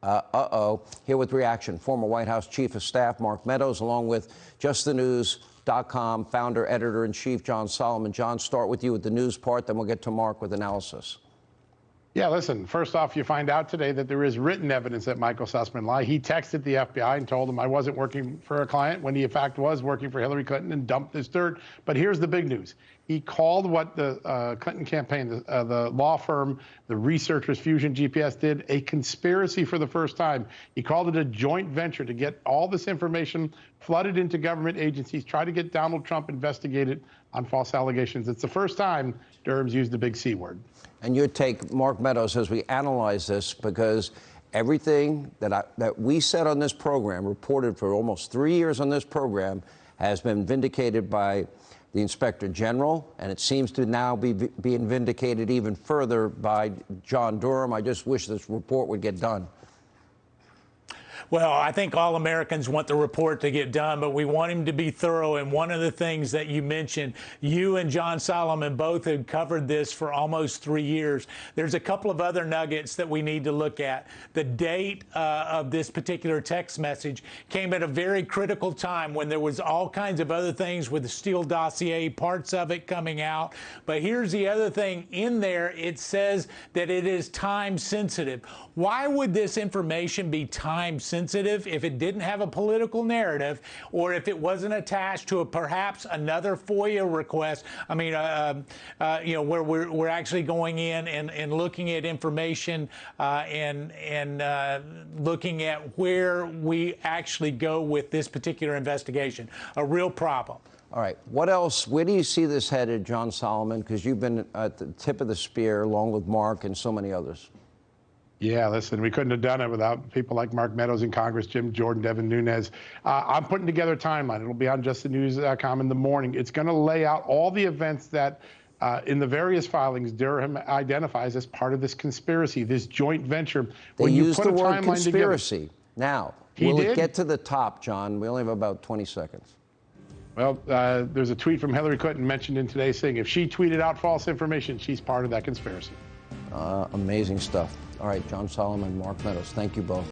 Here with reaction, former White House Chief of Staff Mark Meadows, along with JustTheNews.com founder, editor-in-chief John Solomon. John, start with you with the news part, then we'll get to Mark with analysis. Yeah, listen, first off, you find out today that there is written evidence that Michael Sussman lied. He texted the FBI and told them I wasn't working for a client when he, in fact, was working for Hillary Clinton and dumped this dirt. But here's the big news. He called what the Clinton campaign, the law firm, the researchers, Fusion GPS, did a conspiracy for the first time. He called it a joint venture to get all this information flooded into government agencies, try to get Donald Trump investigated on false allegations. It's the first time Durham's used the big C word. And your take, Mark Meadows, as we analyze this, because everything that we said on this program, reported for almost 3 years on this program, has been vindicated by the Inspector General, and it seems to now be being vindicated even further by John Durham. I just wish this report would get done. Well, I think all Americans want the report to get done, but we want him to be thorough. And one of the things that you mentioned, you and John Solomon both had covered this for almost 3 years. There's a couple of other nuggets that we need to look at. The date of this particular text message came at a very critical time when there was all kinds of other things with the Steele dossier, parts of it coming out. But here's the other thing in there. It says that it is time sensitive. Why would this information be time sensitive if it didn't have a political narrative, or if it wasn't attached to perhaps another FOIA request? I mean, you know, where we're actually going in and looking at information and looking at where we actually go with this particular investigation. A real problem. All right. What else? Where do you see this headed, John Solomon? Because you've been at the tip of the spear, along with Mark and so many others. Yeah, listen, we couldn't have done it without people like Mark Meadows in Congress, Jim Jordan, Devin Nunes. I'm putting together a timeline. It'll be on JustTheNews.com in the morning. It's going to lay out all the events that in the various filings Durham identifies as part of this conspiracy, this joint venture. When you put the word conspiracy. Now, will it get to the top, John? We only have about 20 seconds. Well, there's a tweet from Hillary Clinton mentioned in today's thing. If she tweeted out false information, she's part of that conspiracy. Amazing stuff. All right, John Solomon, Mark Meadows, thank you both.